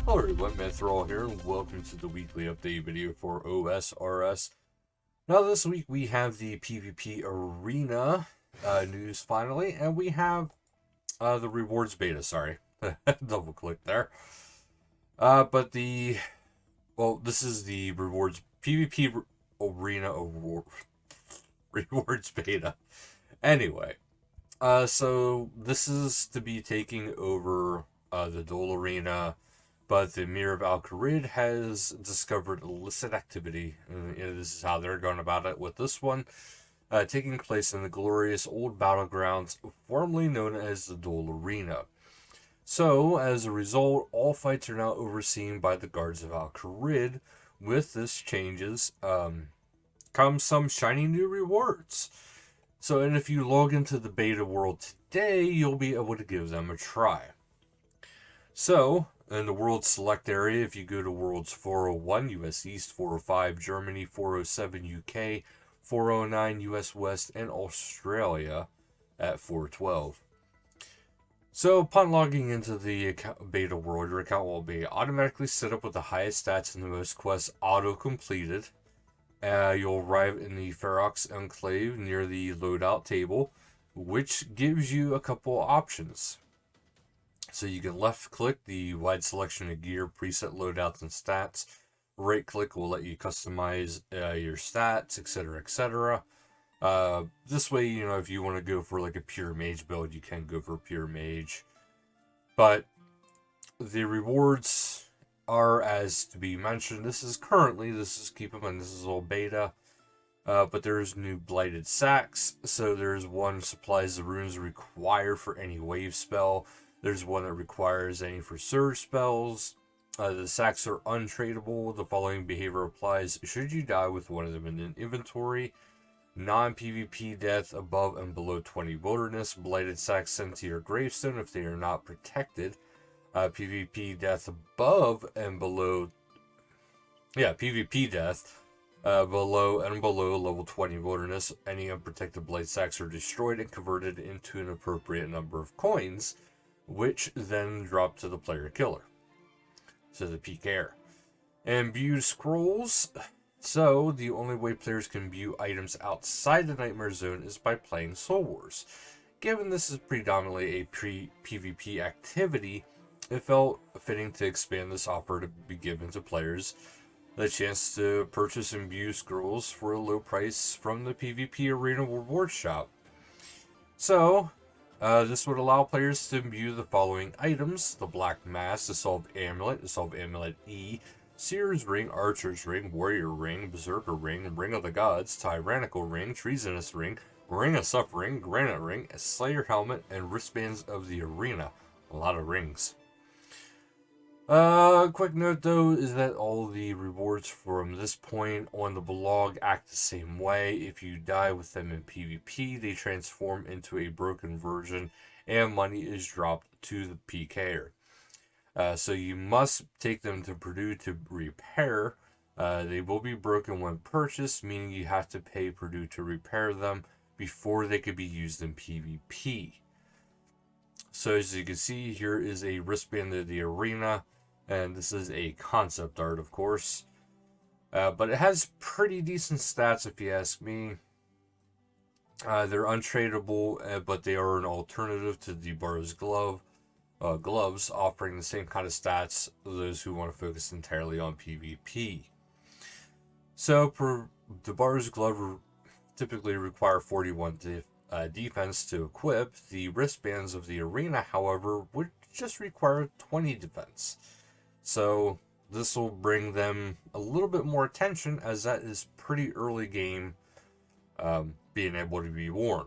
Hello everyone, Manithral here, and welcome to the weekly update video for OSRS. Now this week we have the PvP Arena news finally, and we have the rewards beta, sorry. Double click there. This is the rewards PvP Arena rewards beta. Anyway, so this is to be taking over the Duel Arena. But the Mirror of Al-Kharid has discovered illicit activity, and this is how they're going about it with this one, taking place in the glorious old battlegrounds, formerly known as the Duel Arena. So, as a result, all fights are now overseen by the guards of Al-Kharid. With this changes, come some shiny new rewards. So, and if you log into the beta world today, you'll be able to give them a try. So, in the World Select area, if you go to Worlds 401, US East, 405, Germany, 407, UK, 409, US West, and Australia at 412. So, upon logging into the beta world, your account will be automatically set up with the highest stats and the most quests auto-completed. You'll arrive in the Ferox Enclave near the loadout table, which gives you a couple options. So you can left click the wide selection of gear, preset loadouts, and stats. Right click will let you customize your stats, etc., etc. This way, you know, if you want to go for like a pure mage build, you can go for a pure mage. But the rewards are as to be mentioned. This is keep in mind, this is all beta. But there's new blighted sacks. So there's one supplies the runes required for any wave spell. There's one that requires any for surge spells. The sacks are untradeable. The following behavior applies should you die with one of them in an inventory. Non-PvP death above and below 20 wilderness. Blighted sacks sent to your gravestone if they are not protected. PvP death above and below... PvP death below and below level 20 wilderness. Any unprotected blight sacks are destroyed and converted into an appropriate number of coins, which then drop to the player killer. So the PKer. And view scrolls. So the only way players can view items outside the Nightmare Zone is by playing Soul Wars. Given this is predominantly a PvP activity, it felt fitting to expand this offer to be given to players the chance to purchase and view scrolls for a low price from the PvP Arena reward shop. So, this would allow players to view the following items: the Black Mask, the Solved Amulet E, Seer's Ring, Archer's Ring, Warrior Ring, Berserker Ring, Ring of the Gods, Tyrannical Ring, Treasonous Ring, Ring of Suffering, Granite Ring, a Slayer Helmet, and Wristbands of the Arena. A lot of rings. Quick note though is that all the rewards from this point on the blog act the same way. If you die with them in PvP, they transform into a broken version and money is dropped to the PKer. So you must take them to Purdue to repair. They will be broken when purchased, meaning you have to pay Purdue to repair them before they could be used in PvP. So as you can see, here is a wristband of the arena. And this is a concept art, of course. But it has pretty decent stats, if you ask me. They're untradeable, but they are an alternative to the Barrow's gloves, offering the same kind of stats to those who want to focus entirely on PvP. So, the Barrow's glove typically require 41 defense to equip. The wristbands of the arena, however, would just require 20 defense. So this will bring them a little bit more attention, as that is pretty early game being able to be worn.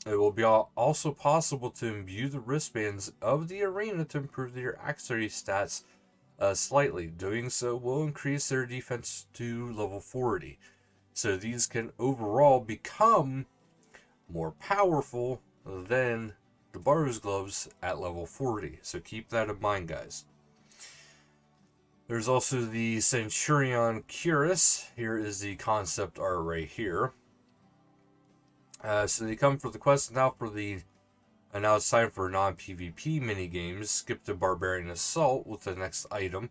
It will be also possible to imbue the wristbands of the arena to improve their accuracy stats slightly. Doing so will increase their defense to level 40. So these can overall become more powerful than the Barrow's gloves at level 40. So keep that in mind, guys. There's also the Centurion Cuirass. Here is the concept art right here. So they come for the quest now for the And now it's time for non-PvP minigames. Skip the Barbarian Assault with the next item.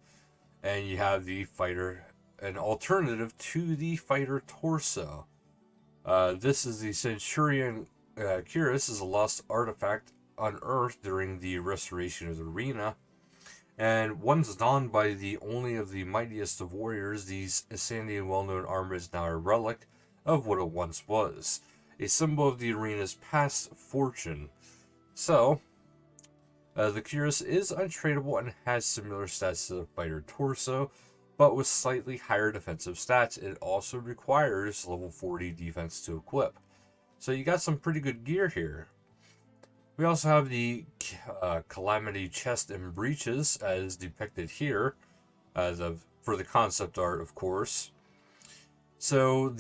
And you have the fighter, an alternative to the fighter torso. This is the Centurion Cuirass, is a lost artifact unearthed during the restoration of the arena. And once donned by the only of the mightiest of warriors, the Sandian well-known armor is now a relic of what it once was, a symbol of the arena's past fortune. So, the Cuirass is untradeable and has similar stats to the fighter torso, but with slightly higher defensive stats. It also requires level 40 defense to equip. So you got some pretty good gear here. We also have the Calamity chest and breeches as depicted here, for the concept art, of course. So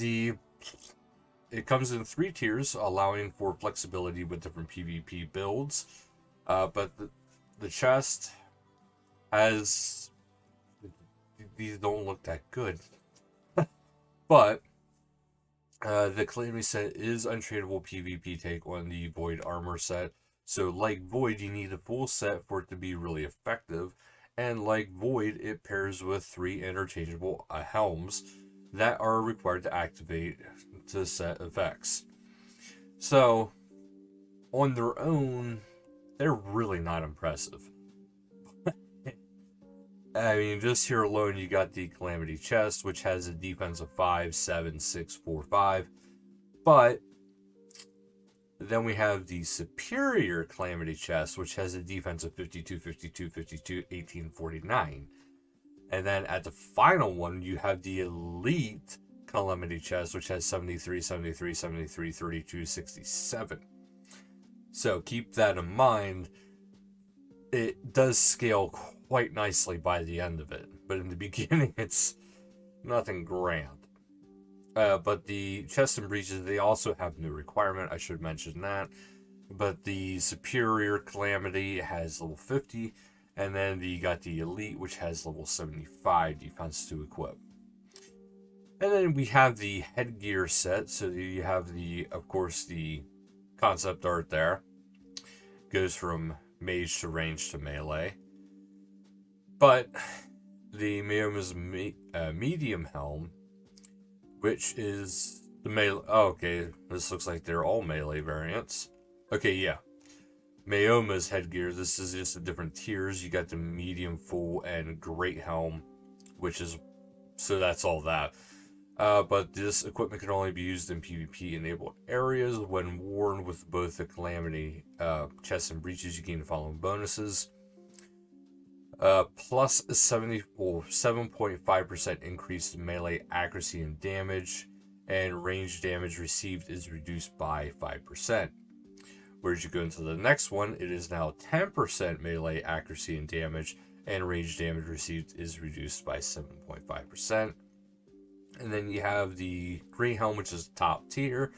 it comes in 3 tiers, allowing for flexibility with different PvP builds. But the chest has... These don't look that good. But the Calamity set is untradeable PvP take on the Void armor set. So like Void, you need a full set for it to be really effective. And like Void, it pairs with 3 interchangeable helms that are required to activate to set effects. So, on their own, they're really not impressive. I mean, just here alone, you got the Calamity chest, which has a defense of 5, 7, 6, 4, 5. But then we have the superior Calamity chest, which has a defense of 52, 52, 52, 18, 49. And then at the final one, you have the elite Calamity chest, which has 73, 73, 73, 32, 67. So keep that in mind. It does scale quite nicely by the end of it, but in the beginning, it's nothing grand. But the chest and breeches, they also have no requirement. I should mention that. But the superior Calamity has level 50, and then you got the elite, which has level 75 defense to equip. And then we have the headgear set. So you have of course, the concept art there. Goes from mage to range to melee. But the Mayoma's medium helm, which is the melee... Oh, okay, this looks like they're all melee variants. Okay, yeah. Mayoma's headgear, this is just the different tiers. You got the medium, full, and great helm, which is... So that's all that. But this equipment can only be used in PvP-enabled areas. When worn with both the Calamity chest and breeches, you gain the following bonuses. Plus 7.5% increase in melee accuracy and damage, and range damage received is reduced by 5%. Whereas you go into the next one, it is now 10% melee accuracy and damage, and range damage received is reduced by 7.5%. And then you have the green helm, which is top tier,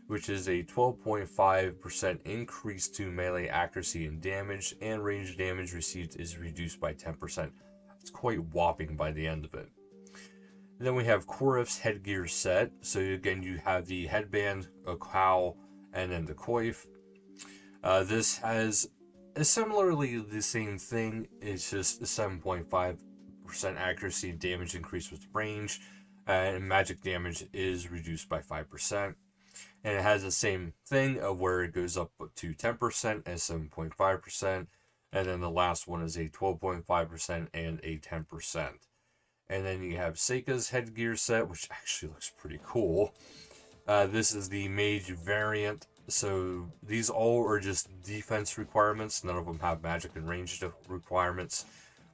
which is a 12.5% increase to melee accuracy and damage, and range damage received is reduced by 10%. It's quite whopping by the end of it. And then we have Koriff's headgear set. So again, you have the headband, a cowl, and then the coif. This has similarly the same thing. It's just a 7.5% accuracy and damage increase with range, and magic damage is reduced by 5%. And it has the same thing of where it goes up to 10% and 7.5%. And then the last one is a 12.5% and a 10%. And then you have Seika's headgear set, which actually looks pretty cool. This is the mage variant. So these all are just defense requirements. None of them have magic and ranged requirements.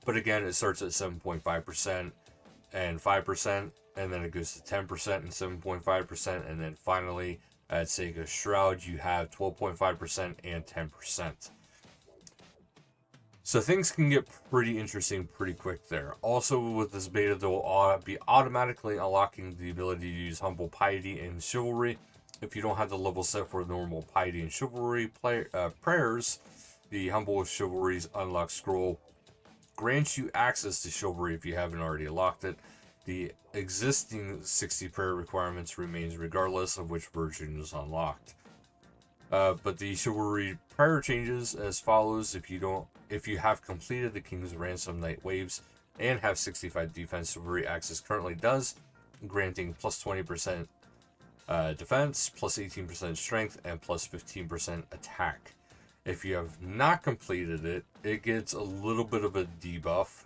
But again, it starts at 7.5% and 5%. And then it goes to 10% and 7.5%. And then finally, at Seika's Shroud, you have 12.5% and 10%. So things can get pretty interesting pretty quick there. Also, with this beta, they'll be automatically unlocking the ability to use Humble Piety and Chivalry. If you don't have the level set for normal Piety and Chivalry prayers, the Humble Chivalry's Unlock Scroll grants you access to Chivalry if you haven't already unlocked it. The existing 60 prayer requirements remains regardless of which version is unlocked. But the Chivalry prior changes as follows: if you have completed the King's Ransom Night Waves and have 65 defense, Chivalry Access currently does, granting plus 20% defense, plus 18% strength, and plus 15% attack. If you have not completed it, it gets a little bit of a debuff.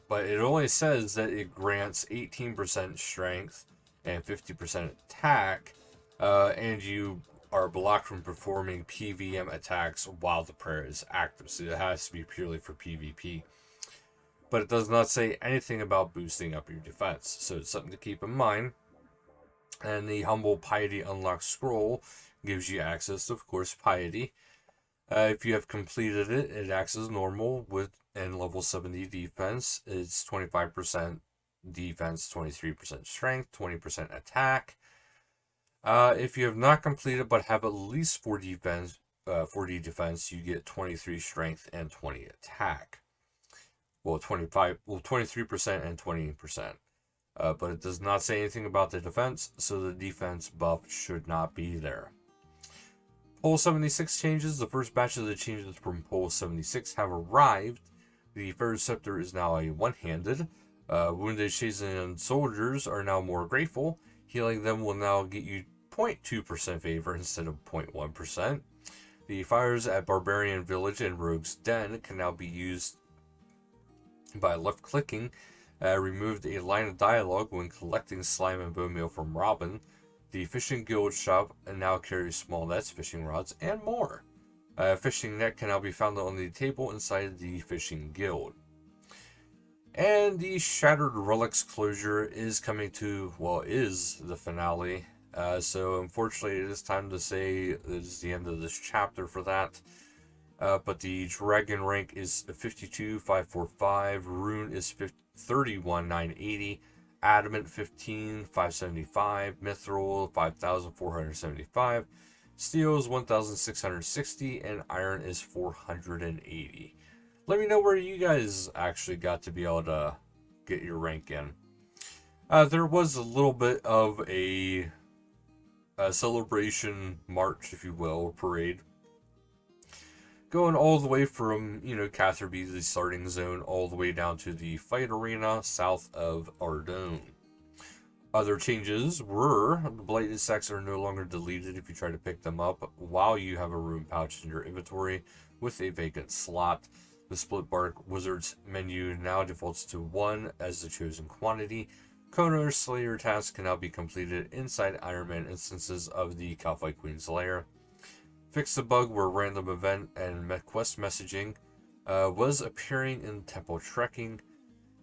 But it only says that it grants 18% strength and 50% attack, and you are blocked from performing PVM attacks while the prayer is active. So it has to be purely for PvP. But it does not say anything about boosting up your defense, so it's something to keep in mind. And the Humble Piety Unlock Scroll gives you access to, of course, Piety. If you have completed it, it acts as normal with and level 70 defense. It's 25% defense, 23% strength, 20% attack. If you have not completed but have at least 40 defense, you get 23 strength and 20 attack. Well, 23% and 20%. But it does not say anything about the defense, so the defense buff should not be there. Pole 76 changes. The first batch of the changes from Pole 76 have arrived. The Pharaoh's Scepter is now a one-handed. Wounded Shazan soldiers are now more grateful. Healing them will now get you 0.2% favor instead of 0.1%. The fires at Barbarian Village and Rogue's Den can now be used by left-clicking. Removed a line of dialogue when collecting slime and bone meal from Robin. The Fishing Guild shop now carries small nets, fishing rods, and more. A fishing net can now be found on the table inside the Fishing Guild. And the Shattered Relics closure is coming to, is the finale. So unfortunately, it is time to say it is the end of this chapter for that. But the Dragon rank is 52,545. Rune is 31,980. Adamant 15,575. Mithril 5,475. Steel is 1,660. And Iron is 480. Let me know where you guys actually got to be able to get your rank in. There was a little bit of a celebration march, if you will, or parade. Going all the way from, Catherby, the starting zone, all the way down to the fight arena south of Ardone. Other changes were the Blighted Sacks are no longer deleted if you try to pick them up while you have a rune pouch in your inventory with a vacant slot. The Split Bark Wizard's menu now defaults to 1 as the chosen quantity. Konor's Slayer task can now be completed inside Iron Man instances of the Kalphite Queen's lair. Fix the bug where random event and quest messaging was appearing in Temple Trekking.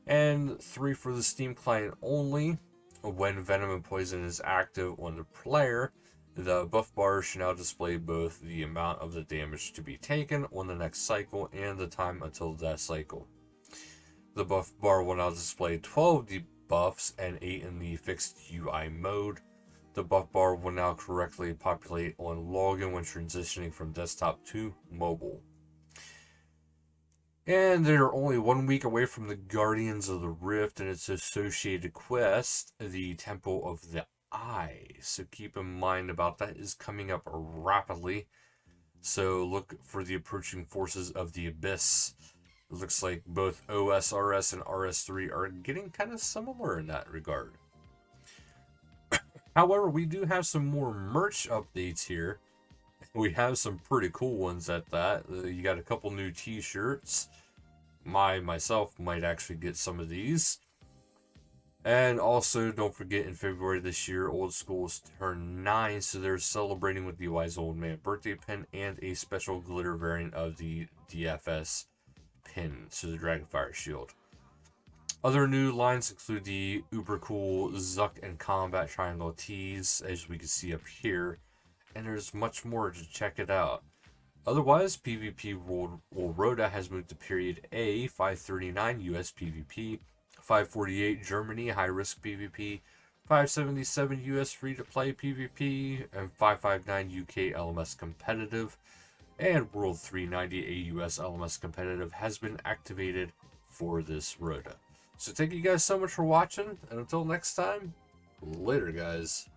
And 3 for the Steam client only. When Venom and Poison is active on the player, the buff bar should now display both the amount of the damage to be taken on the next cycle and the time until that cycle. The buff bar will now display 12 debuffs and 8 in the fixed UI mode. The buff bar will now correctly populate on login when transitioning from desktop to mobile. And they're only 1 week away from the Guardians of the Rift and its associated quest, the Temple of the Eye. So keep in mind about that is coming up rapidly. So look for the approaching forces of the Abyss. It looks like both OSRS and RS3 are getting kind of similar in that regard. However, we do have some more merch updates here. We have some pretty cool ones at that. You got a couple new t-shirts. Myself might actually get some of these. And also, don't forget, in February this year, Old School's turned 9, so they're celebrating with the Wise Old Man birthday pin and a special glitter variant of the DFS pin, so the Dragonfire Shield. Other new lines include the uber cool Zuck and Combat Triangle tees, as we can see up here, and there's much more to check it out. Otherwise, PvP World Rhoda has moved to Period A, 539 US PvP, 548 Germany High Risk PvP, 577 US Free to Play PvP, and 559 UK LMS Competitive, and World 390 A US LMS Competitive has been activated for this Rhoda. So thank you guys so much for watching, and until next time, later guys.